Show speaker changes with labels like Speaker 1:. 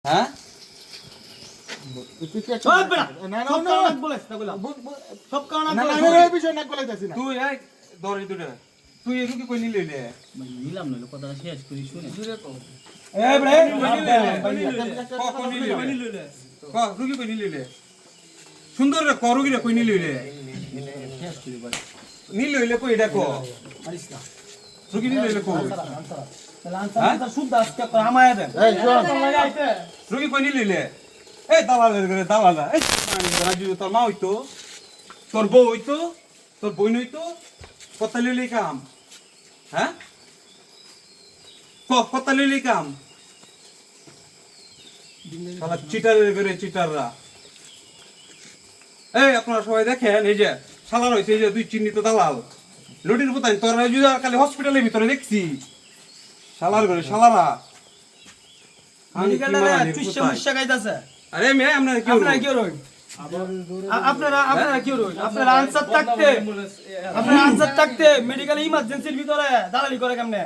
Speaker 1: হ্যাঁ তুই এই ধরে দুটো তুই এই রুগী কই নিলি লে
Speaker 2: নিলাম না কথাটা শেষ করি শুনে
Speaker 1: এই bre কই নিলি লে ক রুগী কই নিলি লে সুন্দর রে ক রুগী রে কই নিলি লে
Speaker 2: শেষ করি ভাই
Speaker 1: নিলি লে কই এটা ক
Speaker 2: পারিস না
Speaker 1: রুগী নিলি লে কই
Speaker 2: তাহলে আনসার শুদ্ধ আজকে আমায় দেন
Speaker 1: রুগী কই নিলি লে এই দালালের ঘরে দালালা এই রাজু তোর মা হইতো তোর বউ হইতো তোর বই নইতো কত লিলি কাম হ্যাঁ কত লিলি কাম শালা চিটারের ঘরে চিটাররা এই আপনারা সবাই দেখেন এই যে শালার হইছে এই যে দুই চিহ্নিত দালাল লুটির পুতাই তোর রাজু কালে হসপিটালের ভিতরে দেখছি শালার ঘরে শালারা আরে মে আপনারা কি রই
Speaker 3: আপনারা কি রই আপনারা আনসার থাকতে মেডিকেল ইমার্জেন্সির ভিতরে দালালি করে কেমনে